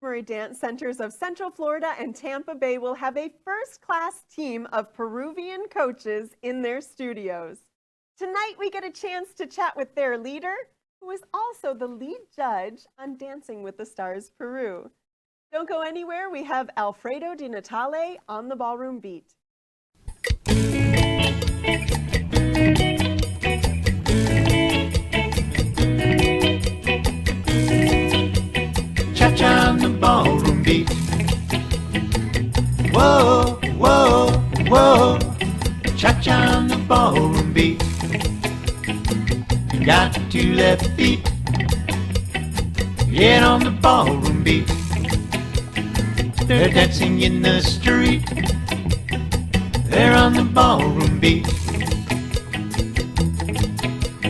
Murray Dance Centers of Central Florida and Tampa Bay will have a first-class team of Peruvian coaches in their studios. Tonight, we get a chance to chat with their leader, who is also the lead judge on Dancing with the Stars Peru. Don't go anywhere. We have Alfredo di Natale on the Ballroom Beat. Cha-cha on the ballroom beat. Whoa, whoa, whoa. Cha-cha on the ballroom beat. You got two left feet. Get on the ballroom beat. They're dancing in the street. They're on the ballroom beat.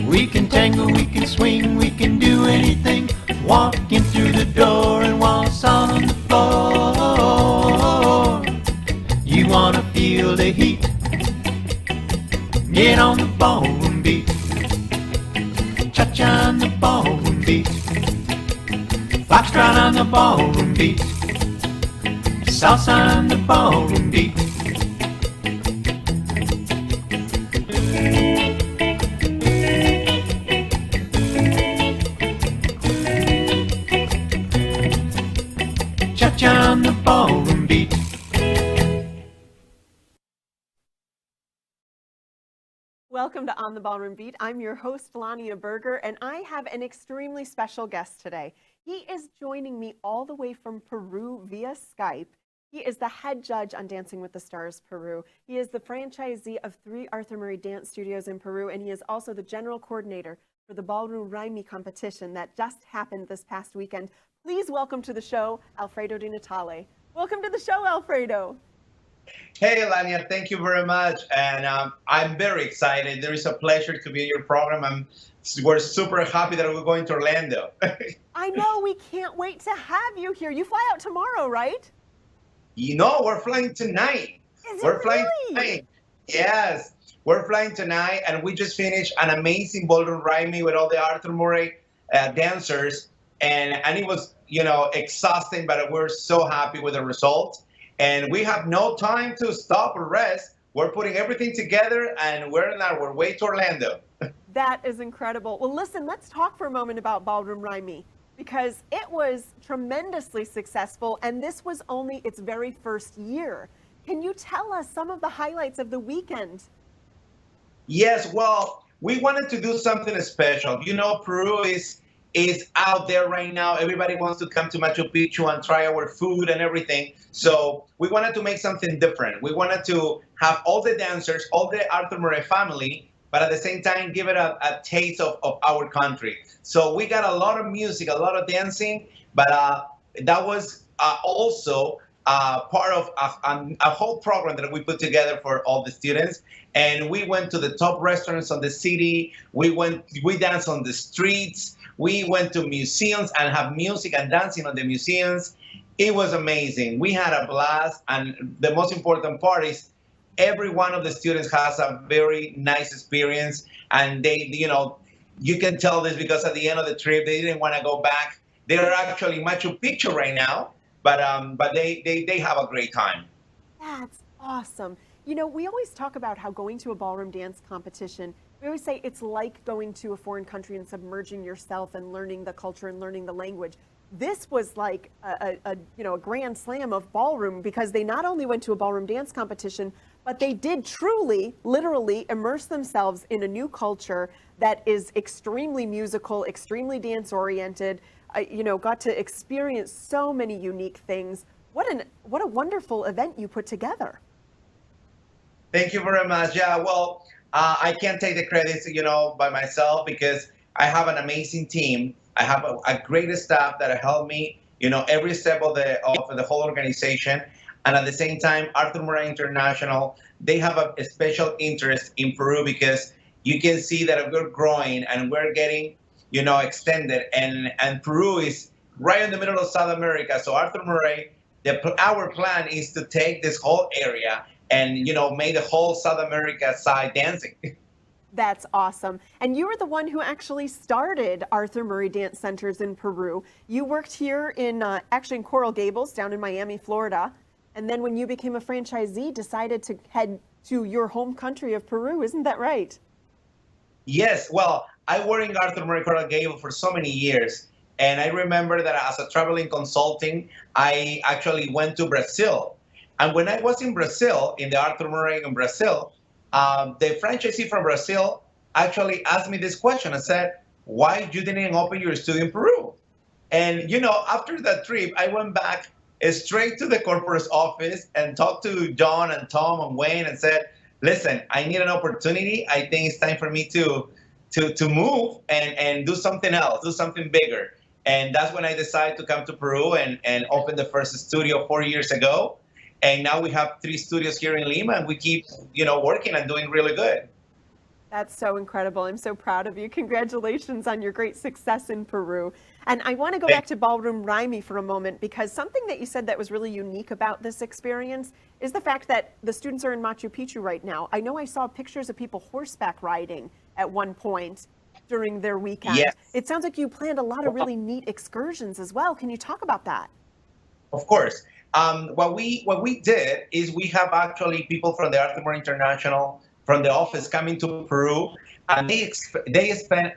We can tango, we can swing, we can do anything. Walking through the door and waltz on the floor. You wanna feel the heat? Get on the ballroom beat. Cha-cha on the ballroom beat. Foxtrot on the ballroom beat. Salsa on the ballroom beat. Cha-cha on the ballroom beat. Welcome to On the Ballroom Beat. I'm your host, Melania Berger, and I have an extremely special guest today. He is joining me all the way from Peru via Skype. He is the head judge on Dancing with the Stars Peru. He is the franchisee of 3 Arthur Murray Dance Studios in Peru, and he is also the general coordinator for the Ballroom Raimi competition that just happened this past weekend. Please welcome to the show, Alfredo di Natale. Welcome to the show, Alfredo. Hey, Lania, thank you very much. And I'm very excited. There is a pleasure to be in your program. We're super happy that we're going to Orlando. I know, we can't wait to have you here. You fly out tomorrow, right? You know, we're flying tonight. Is We're it flying really? tonight. Yes, we're flying tonight. And we just finished an amazing ballroom ride with all the Arthur Murray dancers. And it was, exhausting, but we're so happy with the result. And we have no time to stop or rest. We're putting everything together and we're on our way to Orlando. That is incredible. Well, listen, let's talk for a moment about Ballroom Raimi because it was tremendously successful and this was only its very first year. Can you tell us some of the highlights of the weekend? Yes, well, we wanted to do something special. You know, Peru is out there right now. Everybody wants to come to Machu Picchu and try our food and everything. So we wanted to make something different. We wanted to have all the dancers, all the Arthur Murray family, but at the same time, give it a taste of our country. So we got a lot of music, a lot of dancing, but that was also part of a whole program that we put together for all the students. And we went to the top restaurants on the city. We danced on the streets. We went to museums and have music and dancing on the museums. It was amazing. We had a blast. And the most important part is every one of the students has a very nice experience. And you can tell this because at the end of the trip, they didn't want to go back. They're actually in Machu Picchu right now, but they have a great time. That's awesome. You know, we always talk about how going to a ballroom dance competition, we always say it's like going to a foreign country and submerging yourself and learning the culture and learning the language. This was like a grand slam of ballroom because they not only went to a ballroom dance competition, but they did truly, literally immerse themselves in a new culture that is extremely musical, extremely dance oriented, got to experience so many unique things. What a wonderful event you put together. Thank you very much. Yeah, well, I can't take the credits, by myself because I have an amazing team. I have a great staff that help me, every step of the whole organization. And at the same time, Arthur Murray International, they have a special interest in Peru because you can see that we're growing and we're getting, extended. And Peru is right in the middle of South America. So Arthur Murray, our plan is to take this whole area and make the whole South America side dancing. That's awesome. And you were the one who actually started Arthur Murray Dance Centers in Peru. You worked here in actually in Coral Gables down in Miami, Florida. And then when you became a franchisee, decided to head to your home country of Peru. Isn't that right? Yes, well, I worked in Arthur Murray Coral Gable for so many years. And I remember that as a traveling consulting, I actually went to Brazil. And when I was in Brazil, in the Arthur Murray in Brazil, the franchisee from Brazil actually asked me this question. I said, why you didn't open your studio in Peru? And, after that trip, I went back straight to the corporate office and talked to John and Tom and Wayne and said, listen, I need an opportunity. I think it's time for me to move and do something else, do something bigger. And that's when I decided to come to Peru and open the first studio 4 years ago. And now we have 3 studios here in Lima, and we keep, working and doing really good. That's so incredible. I'm so proud of you. Congratulations on your great success in Peru. And I want to go back to Ballroom Raimi for a moment, because something that you said that was really unique about this experience is the fact that the students are in Machu Picchu right now. I know I saw pictures of people horseback riding at one point during their weekend. Yes. It sounds like you planned a lot of really neat excursions as well. Can you talk about that? Of course. What we did is we have actually people from the Arthur Murray International from the office coming to Peru, and they spent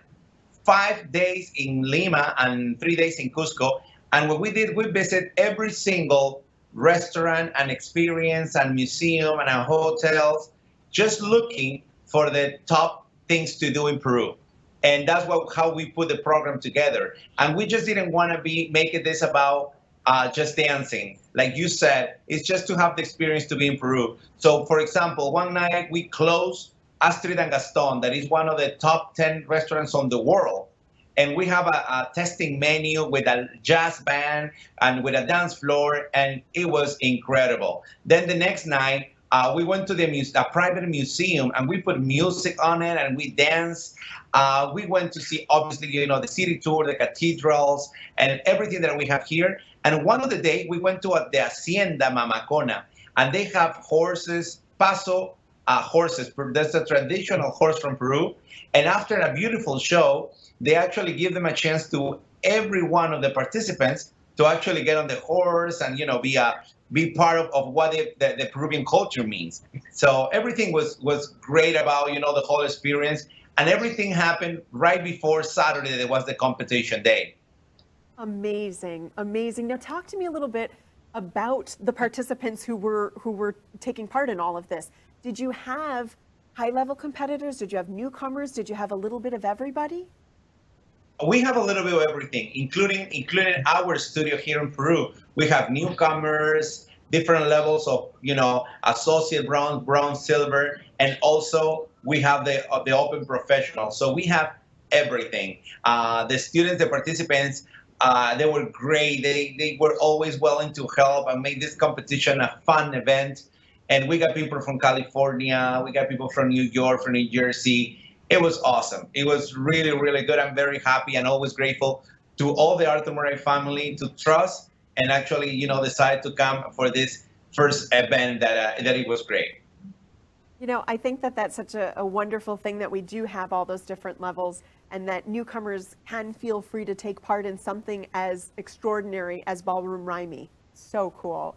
5 days in Lima and 3 days in Cusco. And what we did, we visit every single restaurant and experience and museum and our hotels, just looking for the top things to do in Peru. And that's how we put the program together. And we just didn't want to make this about just dancing. Like you said, it's just to have the experience to be in Peru. So, for example, one night we closed Astrid and Gaston, that is one of the top 10 restaurants on the world. And we have a testing menu with a jazz band and with a dance floor, and it was incredible. Then the next night, we went to a private museum, and we put music on it, and we danced. We went to see, obviously, the city tour, the cathedrals, and everything that we have here. And one of the day, we went to the Hacienda Mamacona, and they have horses, paso horses. That's a traditional horse from Peru. And after a beautiful show, they actually give them a chance to every one of the participants to actually get on the horse and, be part of what the Peruvian culture means. So everything was great about, the whole experience. And everything happened right before Saturday. That was the competition day. Amazing, amazing. Now talk to me a little bit about the participants who were taking part in all of this. Did you have high-level competitors? Did you have newcomers? Did you have a little bit of everybody? We have a little bit of everything, including our studio here in Peru. We have newcomers, different levels of, associate, bronze, silver, and also we have the open professional. So we have everything. The students, the participants, they were great. They were always willing to help and make this competition a fun event. And we got people from California, we got people from New York, from New Jersey. It was awesome. It was really, really good. I'm very happy and always grateful to all the Arthur Murray family to trust and actually, decide to come for this first event that it was great. I think that that's such a wonderful thing that we do have all those different levels, and that newcomers can feel free to take part in something as extraordinary as Ballroom Raimi. So cool.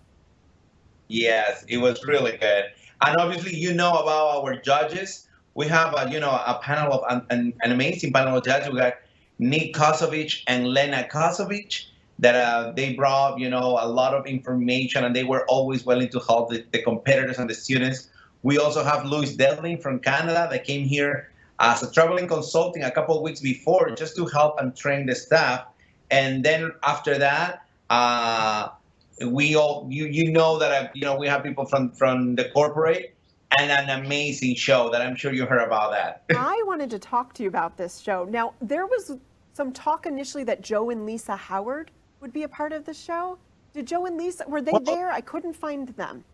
Yes, it was really good. And obviously, about our judges. We have a panel of an amazing panel of judges. We got Nick Kosovich and Lena Kosovich that they brought a lot of information, and they were always willing to help the competitors and the students. We also have Louis Delling from Canada that came here as a traveling consulting a couple of weeks before just to help and train the staff. And then after that, we all that we have people from the corporate. And an amazing show that I'm sure you heard about that. I wanted to talk to you about this show. Now, there was some talk initially that Joe and Lisa Howard would be a part of the show. Did Joe and Lisa, were they there? I couldn't find them.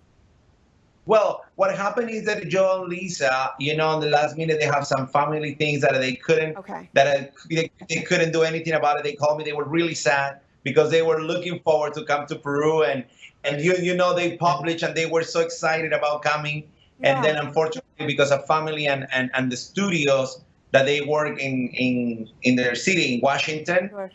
Well, what happened is that Joe and Lisa, in the last minute, they have some family things that they couldn't, they couldn't do anything about it. They called me. They were really sad because they were looking forward to come to Peru. And they published and they were so excited about coming. And then Yeah. unfortunately, because of family and the studios that they work in their city in Washington, Sure.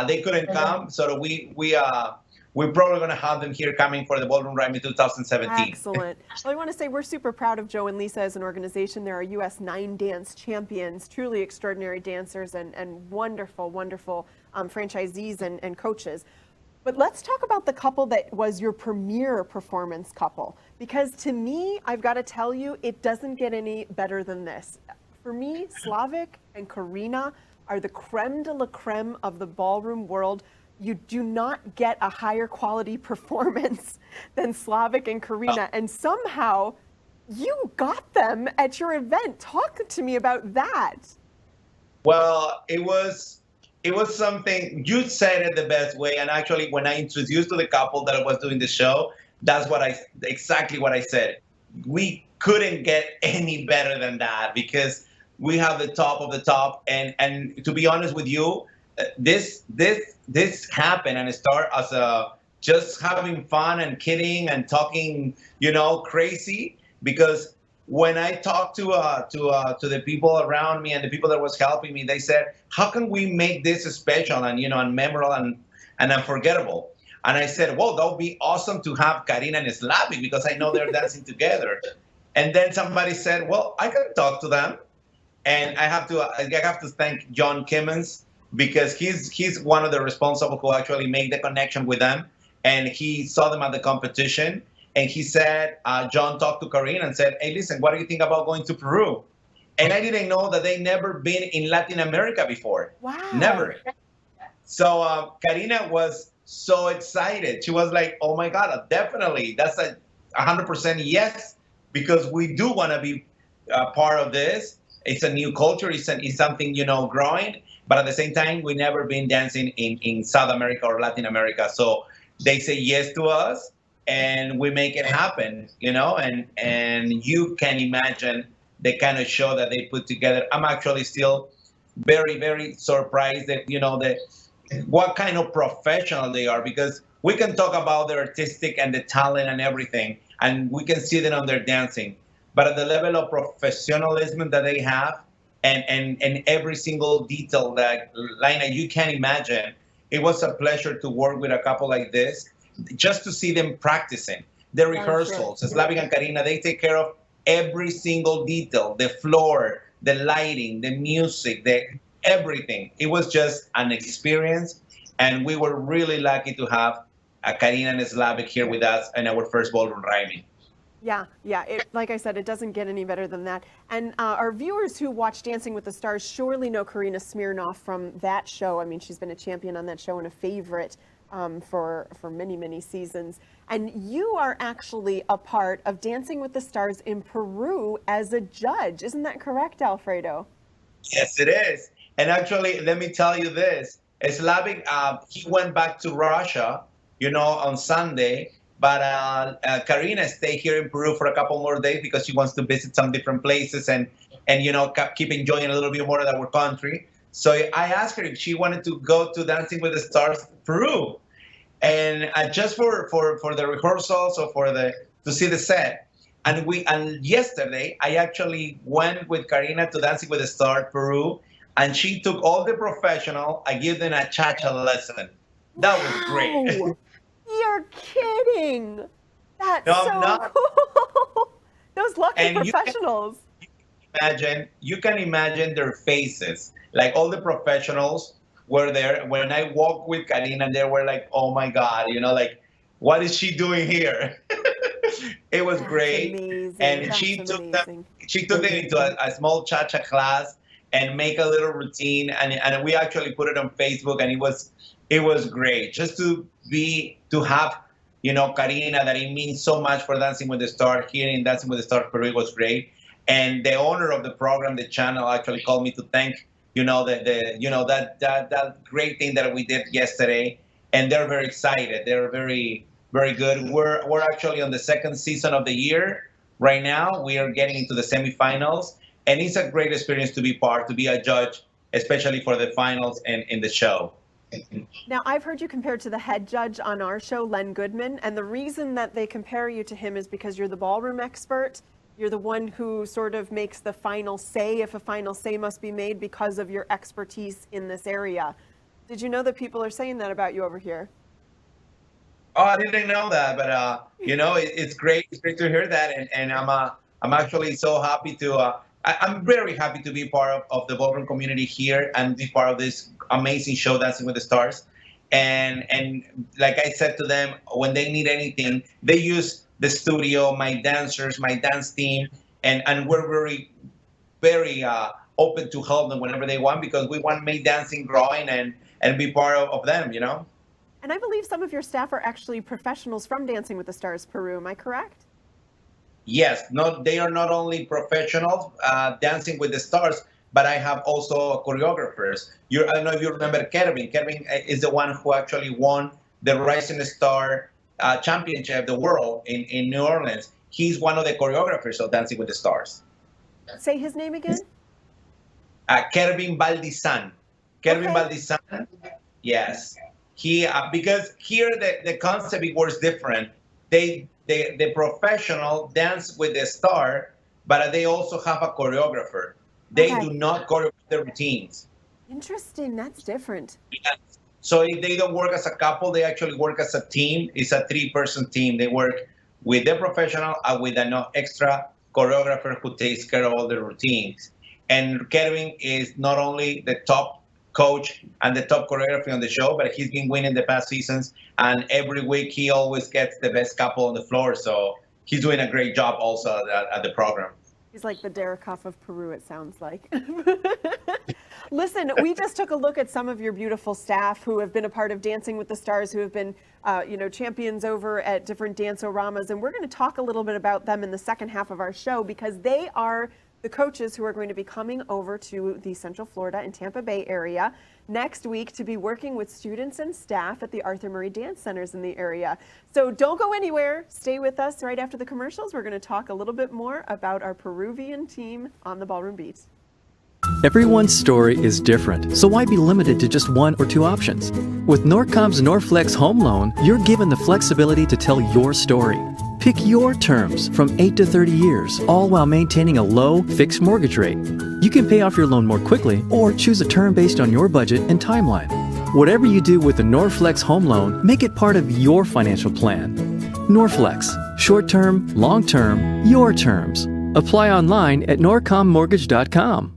they couldn't come. So we're probably going to have them here coming for the Ballroom Rhyme in 2017. Excellent. Well, I want to say we're super proud of Joe and Lisa as an organization. They're our U.S. 9-dance champions, truly extraordinary dancers and wonderful, wonderful franchisees and coaches. But let's talk about the couple that was your premier performance couple, because to me, I've got to tell you, it doesn't get any better than this. For me, Slavic and Karina are the creme de la creme of the ballroom world. You do not get a higher quality performance than Slavic and Karina, and somehow you got them at your event. Talk to me about that. Well, it was something you said it the best way. And actually, when I introduced to the couple that I was doing the show, that's exactly what I said. We couldn't get any better than that because we have the top of the top. And to be honest with you, this happened and it started as a just having fun and kidding and talking, crazy. Because when I talked to the people around me and the people that was helping me, they said, "How can we make this special and memorable and unforgettable?" And I said, "Well, that would be awesome to have Karina and Slavic because I know they're dancing together." And then somebody said, "Well, I can talk to them." And I have to thank John Kimmons because he's one of the responsible who actually made the connection with them, and he saw them at the competition, and he said, John talked to Karina and said, "Hey, listen, what do you think about going to Peru?" And I didn't know that they never been in Latin America before. Wow. Never. So Karina was so excited. She was like, "Oh my God, definitely. That's a 100% yes, because we do want to be part of this. It's a new culture. It's something, growing. But at the same time, we never been dancing in South America or Latin America." So they say yes to us and we make it happen, and you can imagine the kind of show that they put together. I'm actually still very, very surprised that, what kind of professional they are, because we can talk about their artistic and the talent and everything, and we can see them on their dancing. But at the level of professionalism that they have, and every single detail that, Lina, you can imagine, it was a pleasure to work with a couple like this, just to see them practicing. The rehearsals, Slavic and Karina, they take care of every single detail, the floor, the lighting, the music, everything. It was just an experience, and we were really lucky to have Karina and Slavic here with us in our first ballroom rhyming. Yeah. Like I said, it doesn't get any better than that. And our viewers who watch Dancing with the Stars surely know Karina Smirnoff from that show. I mean, she's been a champion on that show and a favorite for many, many seasons. And you are actually a part of Dancing with the Stars in Peru as a judge. Isn't that correct, Alfredo? Yes, it is. And actually, let me tell you this. Slavic, he went back to Russia, on Sunday. But Karina stayed here in Peru for a couple more days because she wants to visit some different places and keep enjoying a little bit more of our country. So I asked her if she wanted to go to Dancing with the Stars Peru, and just for the rehearsals or to see the set. And yesterday I actually went with Karina to Dancing with the Stars Peru, and she took all the professional. I gave them a cha-cha lesson. That was great. You're kidding. That's No, so I'm not. cool. Those lucky And professionals. You can imagine their faces. Like, all the professionals were there. When I walked with Karina, they were like, "Oh my God," like, "What is she doing here?" It was great. Amazing. And she took them into a small cha-cha class and make a little routine. And we actually put it on Facebook, and it was great just to have, Karina, that it means so much for Dancing with the Stars here in Dancing with the Stars Peru. It was great. And the owner of the program, the channel, actually called me to thank, that great thing that we did yesterday. And they're very excited. They're very, very good. We're actually on the second season of the year right now. We are getting into the semifinals, and it's a great experience to be a judge, especially for the finals and in the show. Now, I've heard you compared to the head judge on our show, Len Goodman, and the reason that they compare you to him is because you're the ballroom expert You're the one who sort of makes the final say, if a final say must be made, because of your expertise in this area. Did you know that people are saying that about you over here? Oh, I didn't know that, but it's great. It's great to hear that, and I'm actually so happy to. I'm very happy to be part of the ballroom community here and be part of this amazing show, Dancing with the Stars. And like I said to them, when they need anything, they use the studio, my dancers, my dance team, and we're very open to help them whenever they want, because we want to make dancing growing and be part of them, you know. And I believe some of your staff are actually professionals from Dancing with the Stars Peru. Am I correct? Yes, they are not only professionals dancing with the stars, but I have also choreographers. I don't know if you remember Kevin. Kevin is the one who actually won the Rising Star Championship of the world in New Orleans. He's one of the choreographers of Dancing with the Stars. Say his name again. Kevin Baldizan. Kevin Okay. Baldizan. Yes. He because here the concept was different. The professional dance with the star, but they also have a choreographer. They Okay. do not choreograph the routines. Interesting. That's different. Yes. So if they don't work as a couple, they actually work as a team. It's a 3-person team. They work with the professional and with an extra choreographer who takes care of all the routines. And Kevin is not only the top coach and the top choreographer on the show, but he's been winning the past seasons. And every week he always gets the best couple on the floor. So he's doing a great job also at the program. He's like the Derek Hough of Peru, it sounds like. Listen, we just took a look at some of your beautiful staff who have been a part of Dancing with the Stars, who have been, champions over at different dance-oramas, and we're going to talk a little bit about them in the second half of our show, because they are the coaches who are going to be coming over to the Central Florida and Tampa Bay area next week to be working with students and staff at the Arthur Murray Dance Centers in the area. So don't go anywhere. Stay with us. Right after the commercials, we're going to talk a little bit more about our Peruvian team on the Ballroom Beat. Everyone's story is different, so why be limited to just one or two options? With Norcom's Norflex Home Loan, you're given the flexibility to tell your story. Pick your terms from 8 to 30 years, all while maintaining a low, fixed mortgage rate. You can pay off your loan more quickly or choose a term based on your budget and timeline. Whatever you do with the Norflex Home Loan, make it part of your financial plan. Norflex, short-term, long-term, your terms. Apply online at norcommortgage.com.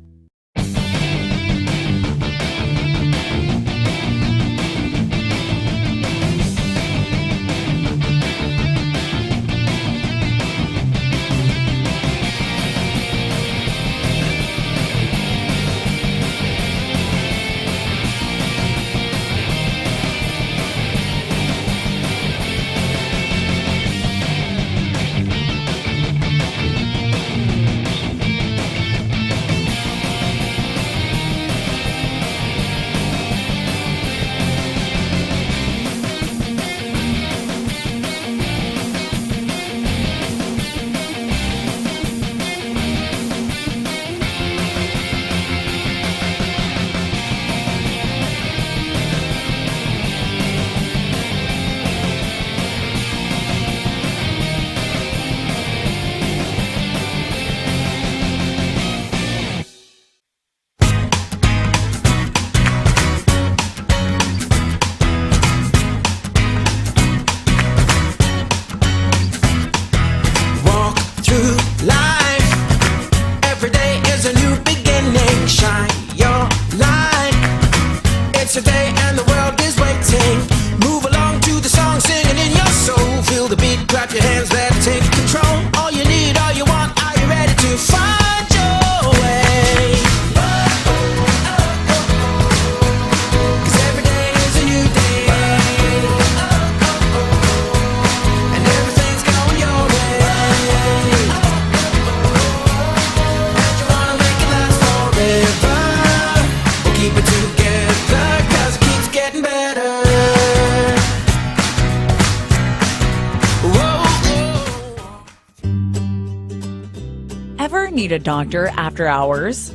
Ever need a doctor after hours?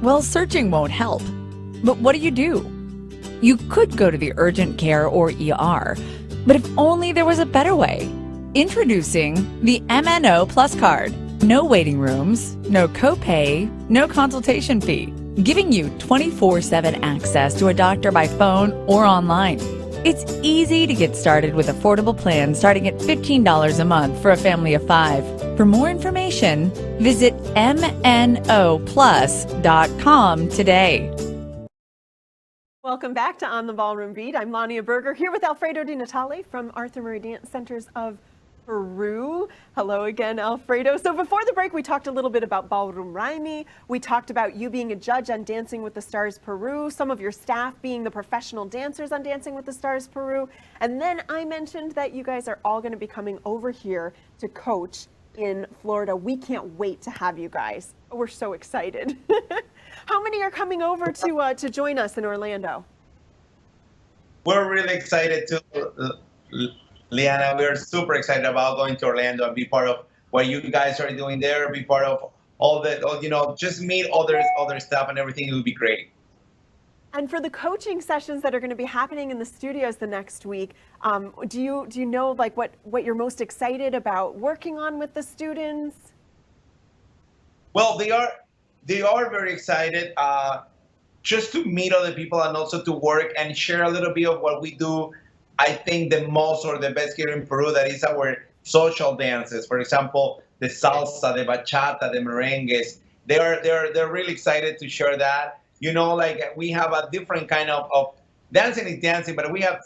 Well, searching won't help. But what do? You could go to the urgent care or ER, but if only there was a better way. Introducing the MNO Plus card. No waiting rooms, no copay, no consultation fee, giving you 24/7 access to a doctor by phone or online. It's easy to get started with affordable plans starting at $15 a month for a family of 5. For more information, visit mnoplus.com today. Welcome back to On the Ballroom Beat. I'm Lania Berger here with Alfredo di Natale from Arthur Murray Dance Centers of Peru. Hello again, Alfredo. So before the break, we talked a little bit about Ballroom Raimi. We talked about you being a judge on Dancing with the Stars Peru, some of your staff being the professional dancers on Dancing with the Stars Peru. And then I mentioned that you guys are all going to be coming over here to coach in Florida. We can't wait to have you guys. We're so excited. How many are coming over to join us in Orlando? We're really excited too, Liana. We're super excited about going to Orlando and be part of what you guys are doing there. Be part of all the, just meet other stuff and everything. It would be great. And for the coaching sessions that are going to be happening in the studios the next week, do you know like what you're most excited about working on with the students? Well, they are very excited just to meet other people and also to work and share a little bit of what we do. I think the most or the best here in Peru, that is our social dances. For example, the salsa, the bachata, the merengues. They're really excited to share that. Like we have a different kind of dancing is dancing, but we have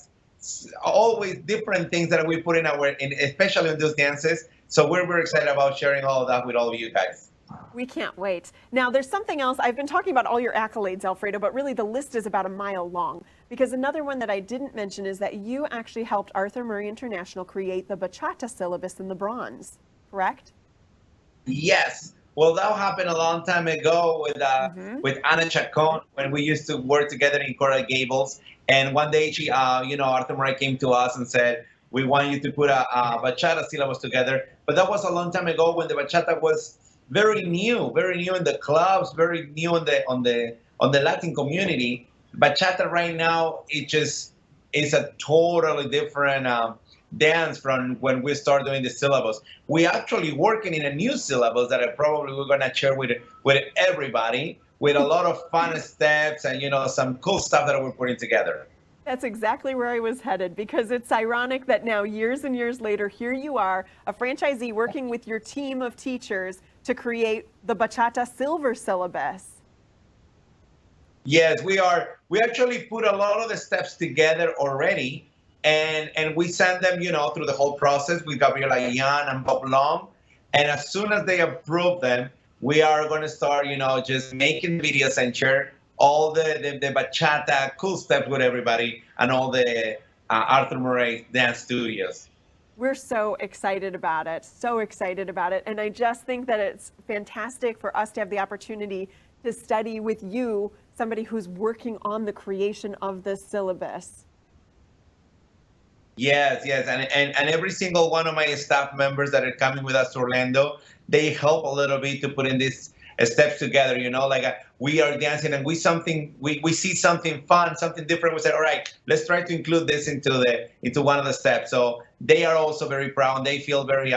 always different things that we put especially in those dances. So we're very excited about sharing all of that with all of you guys. We can't wait. Now, there's something else. I've been talking about all your accolades, Alfredo, but really the list is about a mile long. Because another one that I didn't mention is that you actually helped Arthur Murray International create the bachata syllabus in the bronze, correct? Yes. Well, that happened a long time ago with Ana Chacon when we used to work together in Coral Gables. And one day, she, Arthur Murray came to us and said, "We want you to put a bachata syllabus together." But that was a long time ago when the bachata was very new in the clubs, very new on the Latin community. Bachata right now, it just is a totally different dance from when we start doing the syllabus. We actually working in a new syllabus that we're gonna share with everybody, with a lot of fun steps and some cool stuff that we're putting together. That's exactly where I was headed, because it's ironic that now, years and years later, here you are, a franchisee working with your team of teachers to create the bachata silver syllabus. Yes, we are. We actually put a lot of the steps together already, and we send them, through the whole process with Gabriela Yan and Bob Lom. And as soon as they approve them, we are going to start, just making videos and share all the bachata cool steps with everybody and all the Arthur Murray dance studios. We're so excited about it, And I just think that it's fantastic for us to have the opportunity to study with you, somebody who's working on the creation of this syllabus. Yes. And every single one of my staff members that are coming with us to Orlando, they help a little bit to put in these steps together, we are dancing and we see something fun, something different. We say, all right, let's try to include this into one of the steps. So they are also very proud and they feel very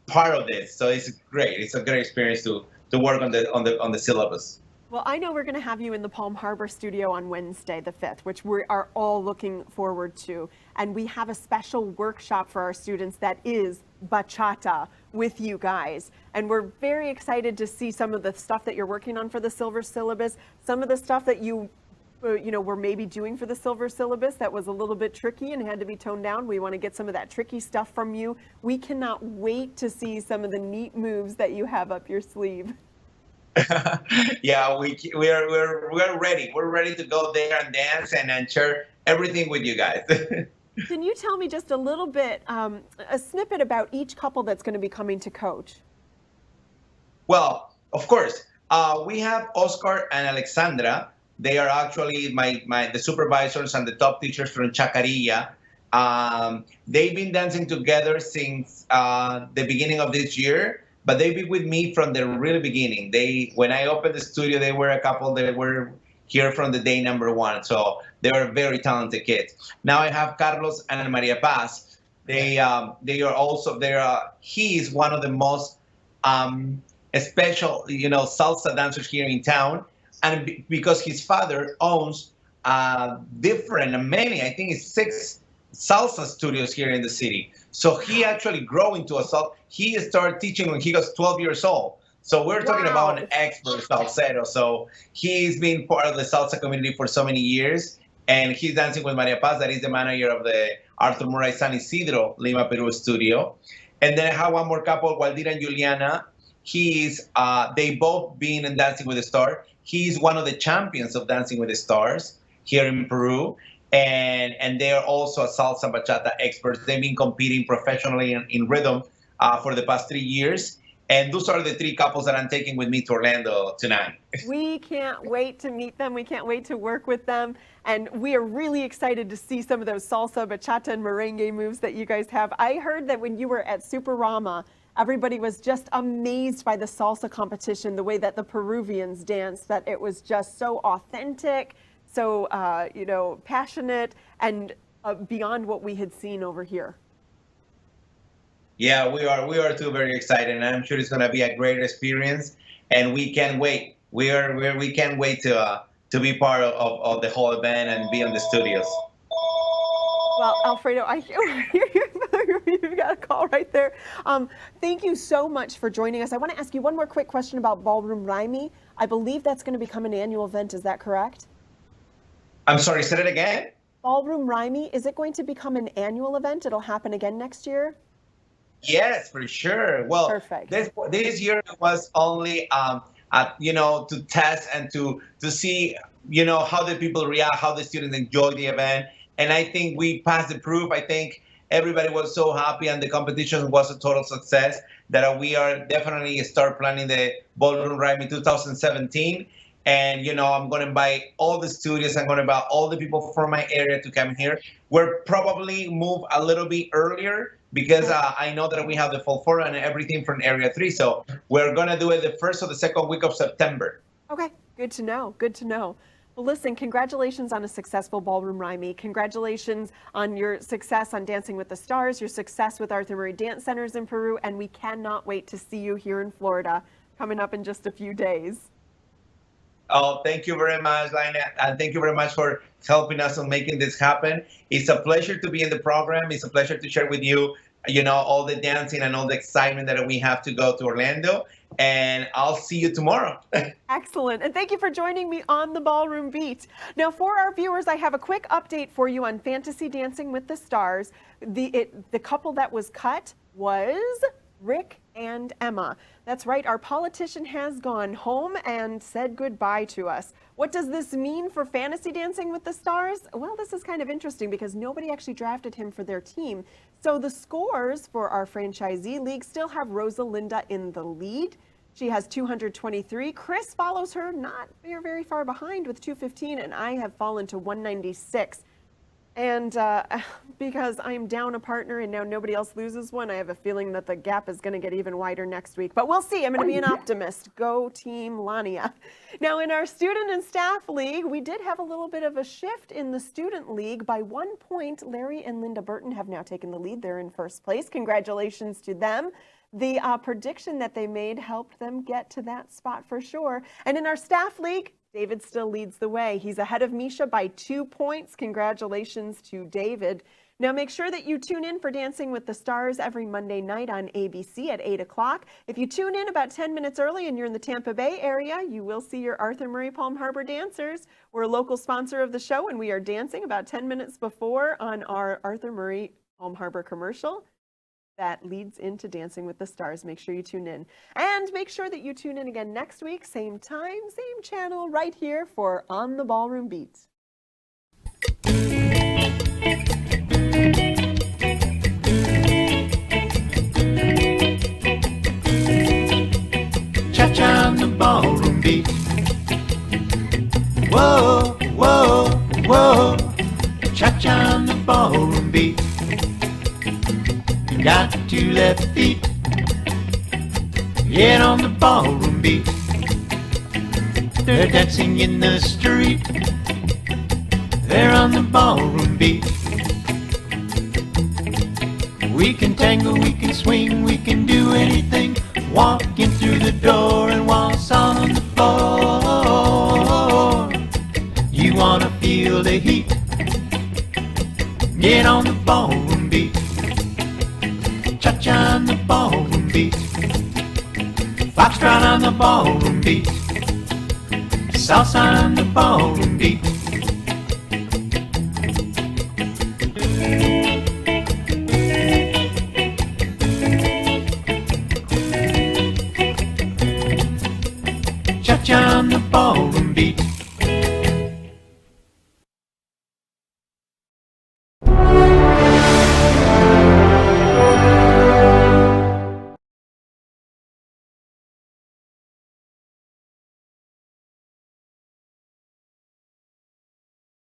part of this. So it's great. It's a great experience to work on the syllabus. Well, I know we're going to have you in the Palm Harbor studio on Wednesday, the 5th, which we are all looking forward to. And we have a special workshop for our students that is bachata with you guys. And we're very excited to see some of the stuff that you're working on for the silver syllabus, some of the stuff that you were maybe doing for the silver syllabus that was a little bit tricky and had to be toned down. We want to get some of that tricky stuff from you. We cannot wait to see some of the neat moves that you have up your sleeve. Yeah, we're ready. We're ready to go there and dance and share everything with you guys. Can you tell me just a little bit, a snippet about each couple that's going to be coming to coach? Well, of course, we have Oscar and Alexandra. They are actually the supervisors and the top teachers from Chacarilla. They've been dancing together since the beginning of this year. But they've been with me from the really beginning. When I opened the studio, they were a couple that were here from the day number one. So they are very talented kids. Now I have Carlos and Maria Paz. He is one of the most special, salsa dancers here in town, and because his father owns many, I think it's 6 salsa studios here in the city. So he actually grew into a salsa. He started teaching when he was 12 years old. So we're talking about an expert salsero. So he's been part of the salsa community for so many years, and he's dancing with Maria Paz, that is the manager of the Arthur Murray San Isidro Lima, Peru studio. And then I have one more couple, Waldira and Juliana. They both been in Dancing with the Stars. He's one of the champions of Dancing with the Stars here in Peru. And they are also a salsa bachata experts. They've been competing professionally in rhythm for the past 3 years. And those are the 3 couples that I'm taking with me to Orlando tonight. We can't wait to meet them. We can't wait to work with them. And we are really excited to see some of those salsa, bachata, and merengue moves that you guys have. I heard that when you were at Superama, everybody was just amazed by the salsa competition, the way that the Peruvians danced, that it was just so authentic, so passionate, and beyond what we had seen over here. Yeah, we are too very excited, and I'm sure it's going to be a great experience, and we can't wait. We can't wait to be part of the whole event and be in the studios. Well, Alfredo, I hear you've got a call right there. Thank you so much for joining us. I want to ask you one more quick question about Ballroom Raimi. I believe that's going to become an annual event. Is that correct? I'm sorry, say it again? Ballroom Raimi, is it going to become an annual event? It'll happen again next year? Yes, for sure. Well, perfect. This year was only, to test and to see, how the people react, how the students enjoy the event. And I think we passed the proof. I think everybody was so happy, and the competition was a total success that we are definitely start planning the Ballroom Raimi 2017. And, I'm going to invite all the studios. I'm going to invite all the people from my area to come here. We'll probably move a little bit earlier because I know that we have the full forum and everything from Area 3. So we're going to do it the first or the second week of September. Okay, good to know. Good to know. Well, listen, congratulations on a successful Ballroom Raimi. Congratulations on your success on Dancing with the Stars, your success with Arthur Murray Dance Centers in Peru, and we cannot wait to see you here in Florida coming up in just a few days. Oh, thank you very much, Lina, and thank you very much for helping us on making this happen. It's a pleasure to be in the program. It's a pleasure to share with you, all the dancing and all the excitement that we have to go to Orlando. And I'll see you tomorrow. Excellent. And thank you for joining me on the Ballroom Beat. Now, for our viewers, I have a quick update for you on Fantasy Dancing with the Stars. The couple that was cut was Rick and Emma. That's right, our politician has gone home and said goodbye to us. What does this mean for Fantasy Dancing with the Stars? Well, this is kind of interesting because nobody actually drafted him for their team. So the scores for our franchisee league still have Rosalinda in the lead. She has 223. Chris follows her not very far behind with 215, and I have fallen to 196. And because I'm down a partner and now nobody else loses one, I have a feeling that the gap is going to get even wider next week. But we'll see. I'm going to be an optimist. Go Team Lania. Now, in our student and staff league, we did have a little bit of a shift in the student league. By 1 point, Larry and Linda Burton have now taken the lead. They're in first place. Congratulations to them. The prediction that they made helped them get to that spot for sure. And in our staff league, David still leads the way. He's ahead of Misha by 2 points. Congratulations to David. Now make sure that you tune in for Dancing with the Stars every Monday night on ABC at 8 o'clock. If you tune in about 10 minutes early and you're in the Tampa Bay area, you will see your Arthur Murray Palm Harbor dancers. We're a local sponsor of the show, and we are dancing about 10 minutes before on our Arthur Murray Palm Harbor commercial that leads into Dancing with the Stars. Make sure you tune in. And make sure that you tune in again next week, same time, same channel, right here for On the Ballroom Beat. Cha-cha on the ballroom beat. Whoa, whoa, whoa. Cha-cha on the ballroom beat. Got 2 left feet. Get on the ballroom beat. They're dancing in the street. They're on the ballroom beat. We can tango, we can swing, we can do anything. walking through the door and waltz on the floor. You wanna feel the heat, get on the ballroom beat. Cha-cha on the ballroom beat. Foxtrot on the ballroom beat. Salsa on the ballroom beat. Cha-cha on the ballroom beat.